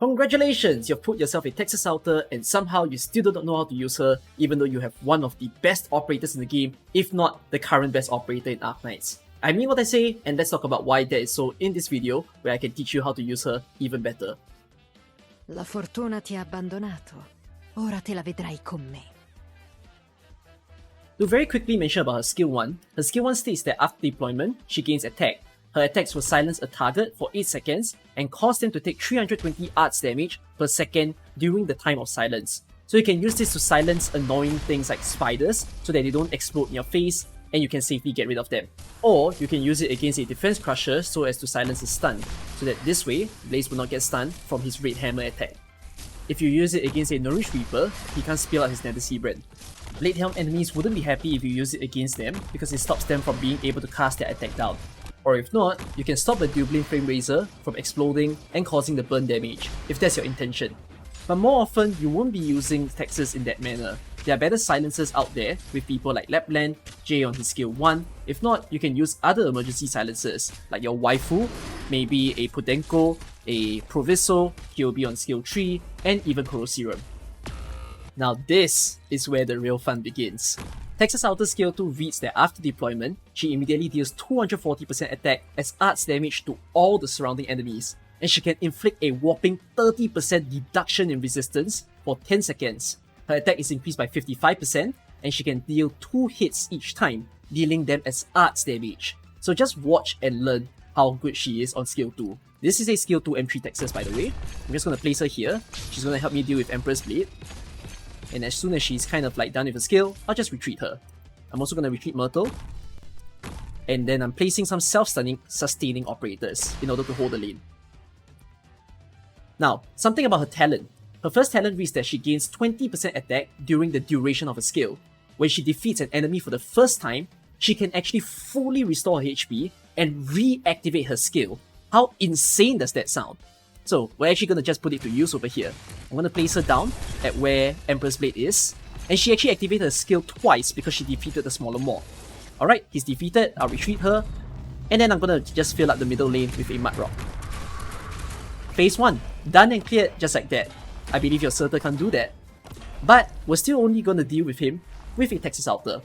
Congratulations! You've put yourself a Texas Outer and somehow you still don't know how to use her even though you have one of the best operators in the game, if not the current best operator in Arknights. I mean what I say, and let's talk about why that is so in this video where I can teach you how to use her even better. La fortuna ti ha abbandonato. Ora te la vedrai con me. To very quickly mention about her skill 1, her skill 1 states that after deployment, she gains attack. Her attacks will silence a target for 8 seconds and cause them to take 320 arts damage per second during the time of silence. So you can use this to silence annoying things like spiders so that they don't explode in your face and you can safely get rid of them. Or you can use it against a defense crusher so as to silence a stun, so that this way, Blaze will not get stunned from his red hammer attack. If you use it against a Nourish Reaper, he can't spill out his Nether Sea Bread. Blade Helm enemies wouldn't be happy if you use it against them because it stops them from being able to cast their attack down. Or if not, you can stop the Dublin Flame Razor from exploding and causing the burn damage, if that's your intention. But more often, you won't be using Texas in that manner. There are better silencers out there with people like Lapland, Jay on his skill 1. If not, you can use other emergency silencers like your Waifu, maybe a Podenko, a Proviso, Kyobi on skill 3, and even Koroserum. Now this is where the real fun begins. Texas Outer skill 2 reads that after deployment, she immediately deals 240% attack as arts damage to all the surrounding enemies, and she can inflict a whopping 30% deduction in resistance for 10 seconds. Her attack is increased by 55%, and she can deal 2 hits each time, dealing them as arts damage. So just watch and learn how good she is on skill 2. This is a skill 2 M3 Texas, by the way. I'm just going to place her here. She's going to help me deal with Emperor's Blade. And as soon as she's kind of like done with her skill, I'll just retreat her. I'm also going to retreat Myrtle. And then I'm placing some self-stunning, sustaining operators in order to hold the lane. Now, something about her talent. Her first talent reads that she gains 20% attack during the duration of a skill. When she defeats an enemy for the first time, she can actually fully restore her HP and reactivate her skill. How insane does that sound? So we're actually going to just put it to use over here. I'm going to place her down at where Emperor's Blade is. And she actually activated her skill twice because she defeated the smaller mob. Alright, he's defeated, I'll retreat her. And then I'm going to just fill up the middle lane with a Mud Rock. Phase 1, done and cleared just like that. I believe your Surtur can't do that. But we're still only going to deal with him with a Texas Outer.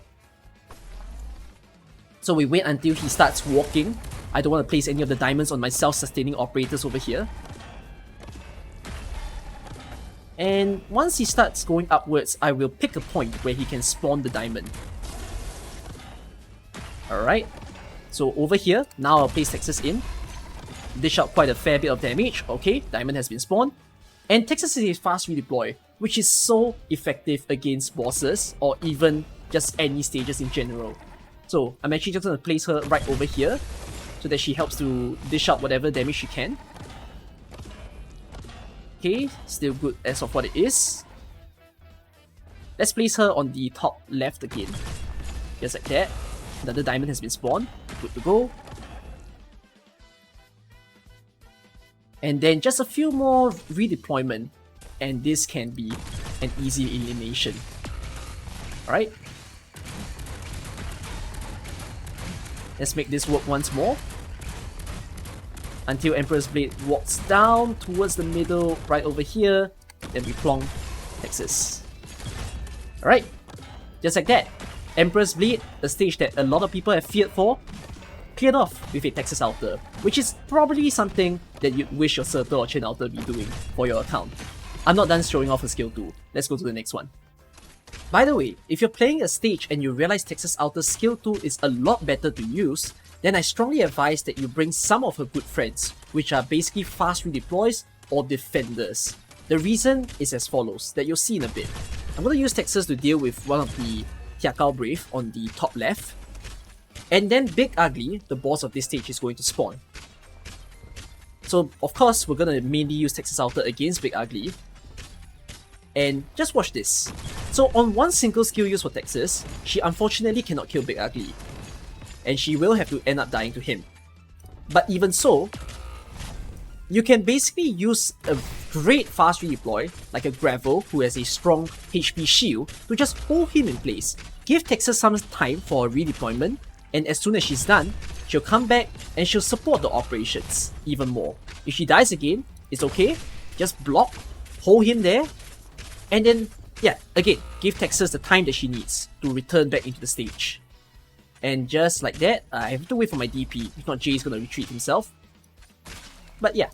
So we wait until he starts walking. I don't want to place any of the diamonds on my self-sustaining operators over here. And once he starts going upwards, I will pick a point where he can spawn the diamond. Alright, so over here, now I'll place Texas in. Dish out quite a fair bit of damage. Okay, diamond has been spawned. And Texas is a fast redeploy, which is so effective against bosses or even just any stages in general. So I'm actually just going to place her right over here so that she helps to dish out whatever damage she can. Okay, still good as of what it is. Let's place her on the top left again. Just like that. Another diamond has been spawned. Good to go. And then just a few more redeployment, and this can be an easy elimination. Alright. Let's make this work once more. Until Emperor's Blade walks down towards the middle, right over here. Then we plonk Texas. Alright, just like that. Emperor's Blade, a stage that a lot of people have feared for, cleared off with a Texas Outer, which is probably something that you'd wish your Surtur or Chain Outer be doing for your account. I'm not done showing off a skill 2. Let's go to the next one. By the way, if you're playing a stage and you realize Texas Outer's skill 2 is a lot better to use, then I strongly advise that you bring some of her good friends, which are basically fast redeploys or defenders. The reason is as follows, that you'll see in a bit. I'm going to use Texas to deal with one of the Tiakao Brave on the top left. And then Big Ugly, the boss of this stage, is going to spawn. So of course, we're going to mainly use Texas Outer against Big Ugly. And just watch this. So on one single skill use for Texas, she unfortunately cannot kill Big Ugly. And she will have to end up dying to him. But even so, you can basically use a great fast redeploy, like a Gravel who has a strong HP shield, to just hold him in place. Give Texas some time for a redeployment, and as soon as she's done, she'll come back and she'll support the operations even more. If she dies again, it's okay. just block, hold him there, and then, yeah, again, give Texas the time that she needs to return back into the stage. And just like that, I have to wait for my DP, if not Jay's gonna retreat himself. But yeah,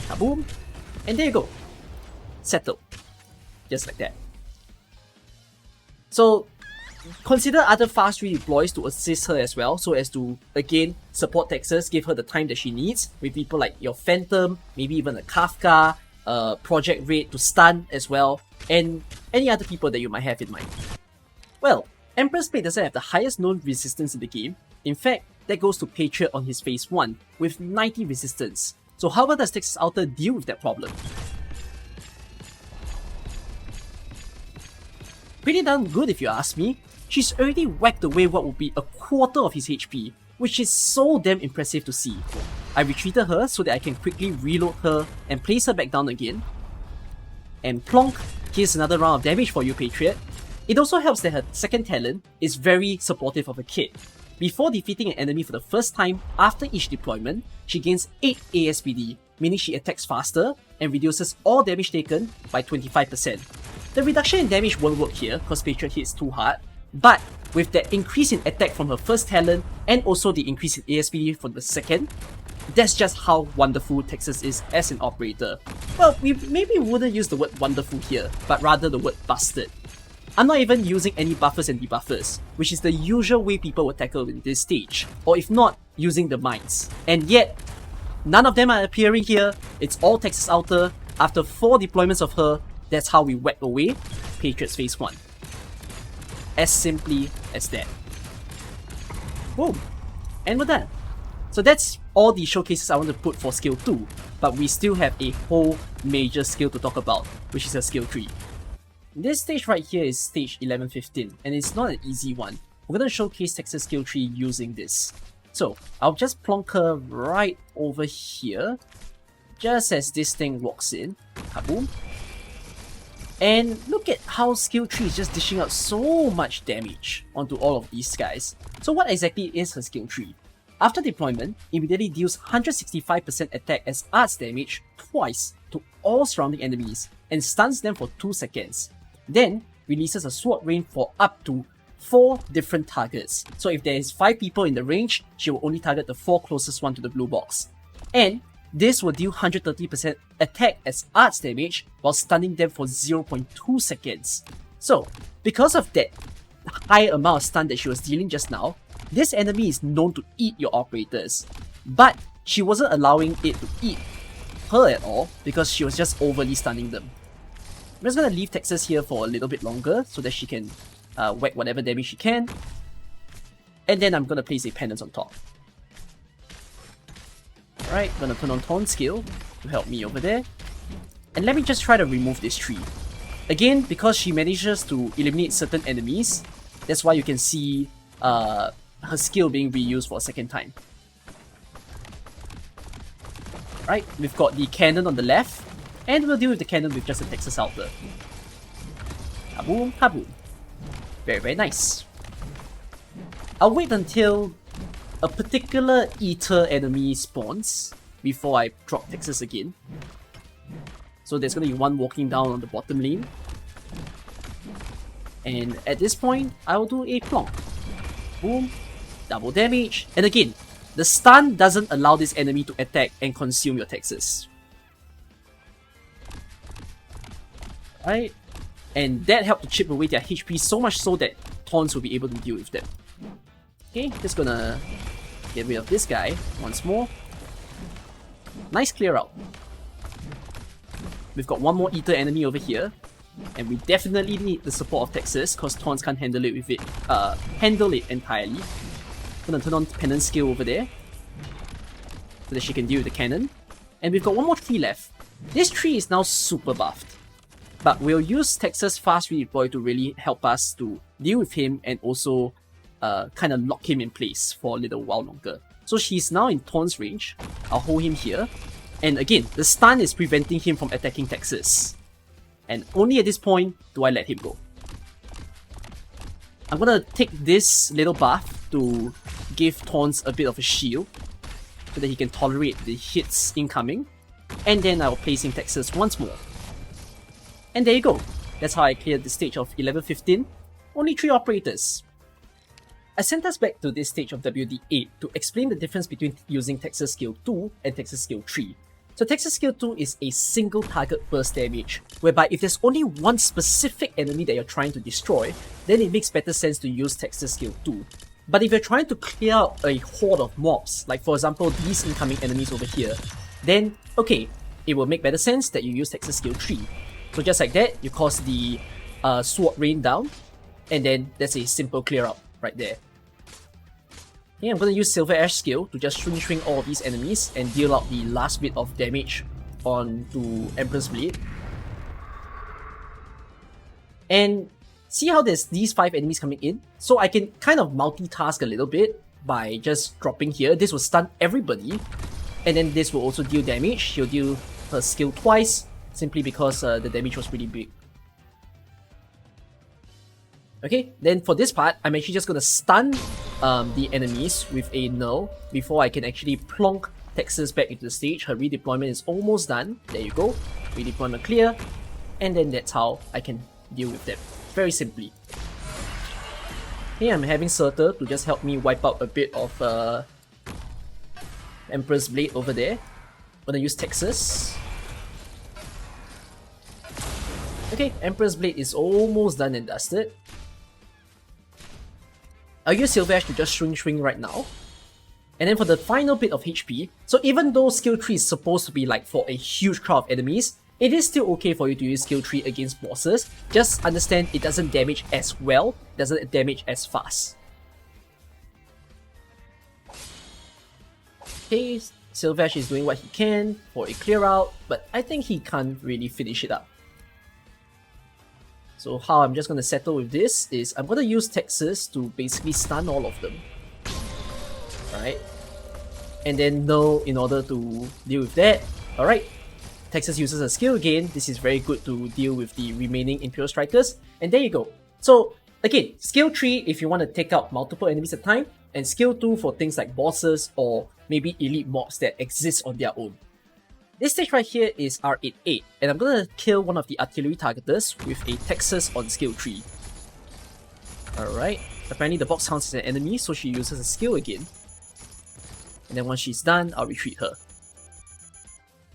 kaboom, and there you go. Settled. Just like that. So, consider other fast redeploys to assist her as well, so as to, again, support Texas, give her the time that she needs, with people like your Phantom, maybe even a Kafka, Project Raid to stun as well, and any other people that you might have in mind. Well, Emperor's Blade doesn't have the highest known resistance in the game. In fact, that goes to Patriot on his phase 1, with 90 resistance. So how well does Texas Outer deal with that problem? Pretty darn good if you ask me. She's already whacked away what would be a quarter of his HP, which is so damn impressive to see. I retreated her so that I can quickly reload her and place her back down again. And plonk, here's another round of damage for you, Patriot. It also helps that her second talent is very supportive of a kit. Before defeating an enemy for the first time after each deployment, she gains 8 ASPD, meaning she attacks faster and reduces all damage taken by 25%. The reduction in damage won't work here because Patriot hits too hard, but with that increase in attack from her first talent and also the increase in ASPD from the second, that's just how wonderful Texas is as an operator. Well, we maybe wouldn't use the word wonderful here, but rather the word busted. I'm not even using any buffers and debuffers, which is the usual way people would tackle in this stage, or if not, using the mines. And yet, none of them are appearing here. It's all Texas Outer. After 4 deployments of her, that's how we whack away Patriot's phase 1. As simply as that. Boom! And we're done. So that's all the showcases I want to put for skill 2, but we still have a whole major skill to talk about, which is a skill 3. This stage right here is stage 11-15, and it's not an easy one. We're going to showcase Texas skill 3 using this. So, I'll just plonk her right over here, just as this thing walks in. Kaboom. And look at how skill 3 is just dishing out so much damage onto all of these guys. So what exactly is her skill 3? After deployment, immediately deals 165% attack as arts damage twice to all surrounding enemies and stuns them for 2 seconds. Then releases a sword rain for up to 4 different targets. So if there is 5 people in the range, she will only target the 4 closest one to the blue box. And this will deal 130% attack as arts damage while stunning them for 0.2 seconds. So, because of that high amount of stun that she was dealing just now, this enemy is known to eat your operators. But she wasn't allowing it to eat her at all because she was just overly stunning them. I'm just gonna leave Texas here for a little bit longer so that she can whack whatever damage she can. And then I'm gonna place a penance on top. Alright, gonna turn on Taunt skill to help me over there. And let me just try to remove this tree. Again, because she manages to eliminate certain enemies, that's why you can see her skill being reused for a second time. Right, we've got the cannon on the left, and we'll deal with the cannon with just a Texas Outer. Kaboom, kaboom. Very, very nice. I'll wait until a particular eater enemy spawns before I drop Texas again. So there's gonna be one walking down on the bottom lane. And at this point, I will do a plonk. Boom, double damage. And again, the stun doesn't allow this enemy to attack and consume your Texas. Right? And that helped to chip away their HP so much so that taunts will be able to deal with them. Okay, just gonna get rid of this guy once more. Nice clear out. We've got one more eater enemy over here. And we definitely need the support of Texas because taunts can't handle it with it. Handle it entirely. Gonna turn on Penance skill over there so that she can deal with the cannon. And we've got one more tree left. This tree is now super buffed. But we'll use Texas fast redeploy to really help us to deal with him and also kind of lock him in place for a little while longer. So she's now in Taunt's range. I'll hold him here. And again, the stun is preventing him from attacking Texas. And only at this point do I let him go. I'm gonna take this little buff to give Taunts a bit of a shield so that he can tolerate the hits incoming. and then I'll place in Texas once more. And there you go. That's how I cleared the stage of 11-15. Only 3 operators. I sent us back to this stage of WD8 to explain the difference between using Texas Skill 2 and Texas Skill 3. So Texas Skill 2 is a single target burst damage, whereby if there's only one specific enemy that you're trying to destroy, then it makes better sense to use Texas Skill 2. But if you're trying to clear out a horde of mobs, like for example these incoming enemies over here, then okay, it will make better sense that you use Texas Skill 3. So just like that, you cause the sword rain down, and then that's a simple clear out right there. Okay, I'm going to use Silver Ash skill to just shrink all of these enemies and deal out the last bit of damage onto Emperor's Blade. And see how there's these 5 enemies coming in? So I can kind of multitask a little bit by just dropping here. This will stun everybody, and then this will also deal damage. She'll deal her skill twice, simply because the damage was pretty big. Okay, then for this part, I'm actually just going to stun the enemies with a null before I can actually plonk Texas back into the stage. Her redeployment is almost done. There you go. Redeployment clear. And then that's how I can deal with them. Very simply. Okay, I'm having Surtur to just help me wipe out a bit of Emperor's Blade over there. I'm gonna use Texas. Okay, Emperor's Blade is almost done and dusted. I'll use Silver Ash to just shrink right now. And then for the final bit of HP, so even though skill 3 is supposed to be like for a huge crowd of enemies, it is still okay for you to use skill 3 against bosses. Just understand it doesn't damage as well, doesn't damage as fast. Okay, Silver Ash is doing what he can for a clear out, but I think he can't really finish it up. So how I'm just going to settle with this is I'm going to use Texas to basically stun all of them. Right? And then null in order to deal with that. Alright. Texas uses a skill again. This is very good to deal with the remaining Imperial Strikers. And there you go. So again, skill 3 if you want to take out multiple enemies at a time, and skill 2 for things like bosses or maybe elite mobs that exist on their own. This stage right here is R88, and I'm gonna kill one of the artillery targeters with a Texas on skill 3. Alright, apparently the box counts as an enemy, so she uses a skill again. And then once she's done, I'll retreat her.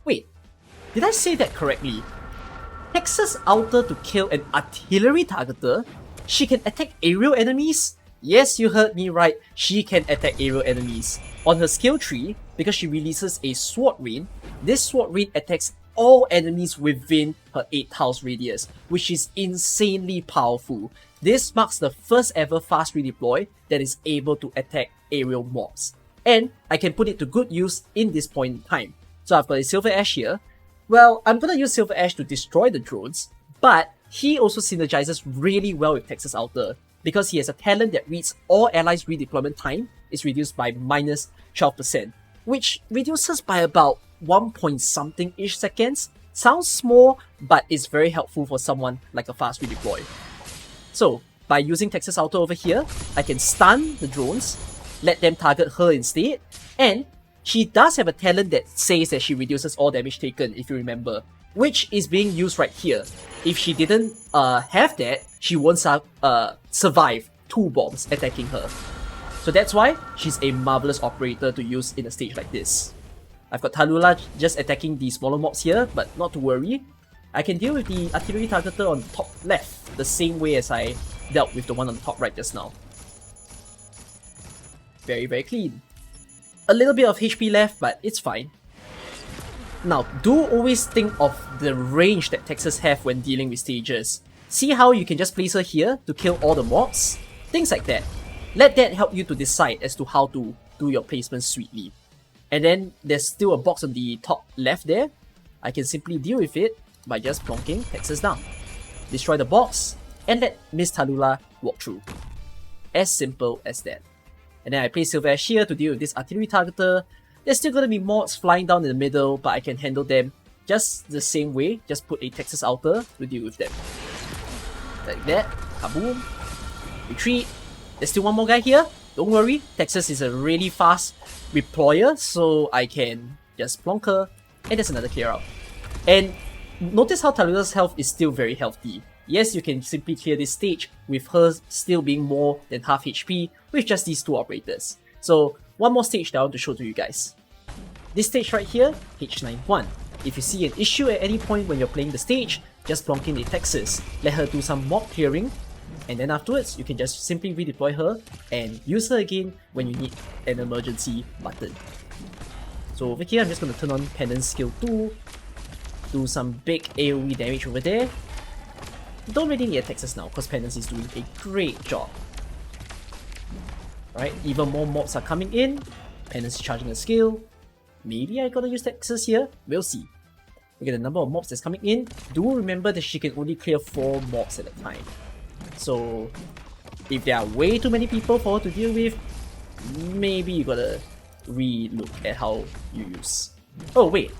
Wait, did I say that correctly? Texas Outer to kill an artillery targeter? She can attack aerial enemies? Yes, you heard me right, she can attack aerial enemies. On her skill 3, because she releases a Sword Rain, this Sword Rain attacks all enemies within her 8 tiles radius, which is insanely powerful. This marks the first ever fast redeploy that is able to attack aerial mobs. And I can put it to good use in this point in time. So I've got a Silver Ash here. Well, I'm gonna use Silver Ash to destroy the drones, but he also synergizes really well with Texas Outer, because he has a talent that reads all allies' redeployment time is reduced by minus 12%, which reduces by about 1 point something-ish seconds. Sounds small, but it's very helpful for someone like a fast redeploy. So, by using Texas Outer over here, I can stun the drones, let them target her instead, and she does have a talent that says that she reduces all damage taken, if you remember, which is being used right here. If she didn't have that, she won't survive 2 bombs attacking her. So that's why she's a marvelous operator to use in a stage like this. I've got Tallulah just attacking the smaller mobs here, but not to worry. I can deal with the artillery targeter on the top left the same way as I dealt with the one on the top right just now. Very, very clean. A little bit of HP left, but it's fine. Now, do always think of the range that Texas have when dealing with stages. See how you can just place her here to kill all the mobs? Things like that. Let that help you to decide as to how to do your placement sweetly. And then there's still a box on the top left there. I can simply deal with it by just plonking Texas down. Destroy the box, and let Miss Tallulah walk through. As simple as that. And then I place Silver Ash here to deal with this artillery targeter. There's still gonna be mobs flying down in the middle, but I can handle them just the same way. Just put a Texas Outer to deal with them. Like that. Kaboom. Retreat. There's still one more guy here. Don't worry, Texas is a really fast deployer, so I can just plonk her and there's another clear out. And notice how Tallulah health is still very healthy. Yes, you can simply clear this stage with her still being more than half HP with just these two operators. So one more stage that I want to show to you guys. This stage right here, H91. If you see an issue at any point when you're playing the stage, just plonk in a Texas, let her do some mob clearing, and then afterwards you can just simply redeploy her and use her again when you need an emergency button. So over here I'm just going to turn on Penance skill 2, do some big AoE damage over there. Don't really need a Texas now because Penance is doing a great job. Alright, even more mobs are coming in. Penance is charging a skill. Maybe I gotta use Texas here, we'll see. Look at the number of mobs that's coming in. Do remember that she can only clear 4 mobs at a time. So if there are way too many people for her to deal with, maybe you gotta re-look at how you use. Oh wait,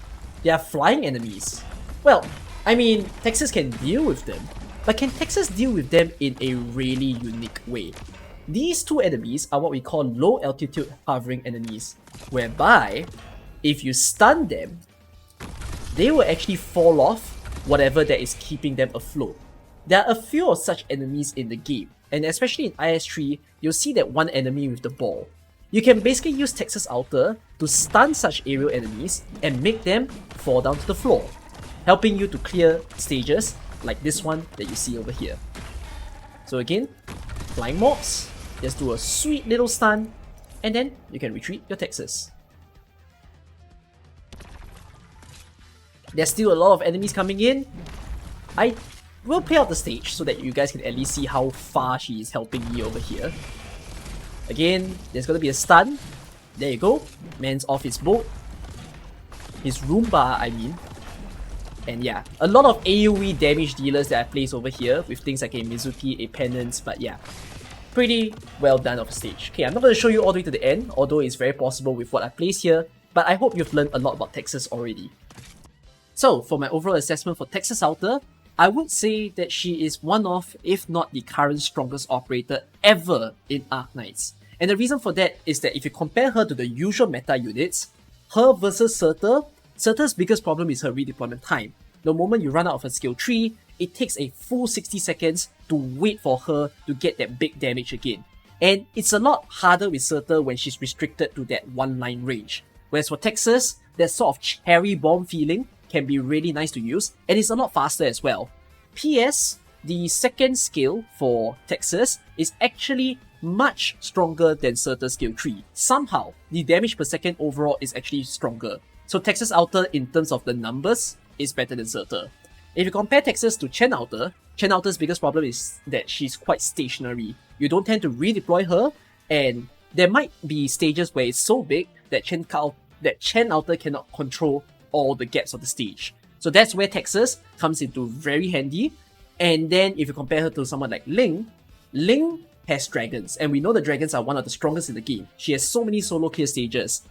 they are flying enemies. Well, I mean, Texas can deal with them, but can Texas deal with them in a really unique way? These two enemies are what we call low altitude hovering enemies, whereby if you stun them, they will actually fall off whatever that is keeping them afloat. There are a few of such enemies in the game, and especially in IS3, you'll see that one enemy with the ball. You can basically use Texas Outer to stun such aerial enemies and make them fall down to the floor, helping you to clear stages like this one that you see over here. So again, flying mobs, just do a sweet little stun, and then you can retreat your Texas. There's still a lot of enemies coming in. I will play out the stage so that you guys can at least see how far she is helping me over here. Again, there's gonna be a stun. There you go. Man's off his boat. His Roomba, I mean. And yeah, a lot of AoE damage dealers that I place over here with things like a Mizuki, a Penance, but yeah, pretty well done of a stage. Okay, I'm not going to show you all the way to the end, although it's very possible with what I place here, but I hope you've learned a lot about Texas already. So, for my overall assessment for Texas Outer, I would say that she is one of, if not the current strongest operator ever in Arknights. And the reason for that is that if you compare her to the usual meta units, her versus Surtur's biggest problem is her redeployment time. The moment you run out of her skill tree, it takes a full 60 seconds to wait for her to get that big damage again. And it's a lot harder with Surtur when she's restricted to that one line range. Whereas for Texas, that sort of cherry bomb feeling can be really nice to use, and it's a lot faster as well. PS, the second skill for Texas is actually much stronger than Surtur's skill tree. Somehow, the damage per second overall is actually stronger. So Texas Outer in terms of the numbers is better than Surtur. If you compare Texas to Chen Outer's biggest problem is that she's quite stationary. You don't tend to redeploy her, and there might be stages where it's so big that Chen Outer cannot control all the gaps of the stage. So that's where Texas comes into very handy. And then if you compare her to someone like Ling has dragons, and we know the dragons are one of the strongest in the game. She has so many solo clear stages,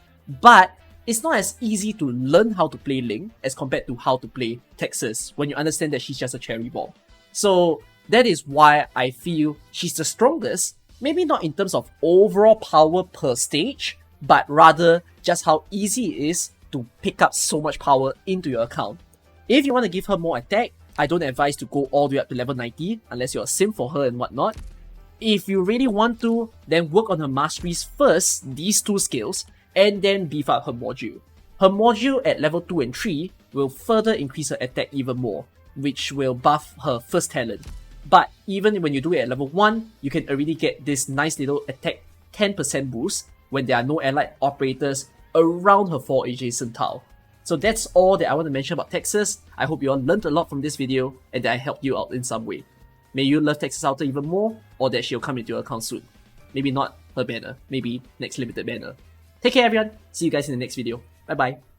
but it's not as easy to learn how to play Ling as compared to how to play Texas when you understand that she's just a cherry bomb. So that is why I feel she's the strongest, maybe not in terms of overall power per stage, but rather just how easy it is to pick up so much power into your account. If you want to give her more attack, I don't advise to go all the way up to level 90 unless you're a sim for her and whatnot. If you really want to, then work on her masteries first, these two skills, and then beef up her module. Her module at level 2 and 3 will further increase her attack even more, which will buff her first talent. But even when you do it at level 1, you can already get this nice little attack 10% boost when there are no allied operators around her 4 adjacent tile. So that's all that I want to mention about Texas. I hope you all learned a lot from this video and that I helped you out in some way. May you love Texas Outer even more, or that she'll come into your account soon. Maybe not her banner, maybe next limited banner. Take care everyone, see you guys in the next video. Bye bye.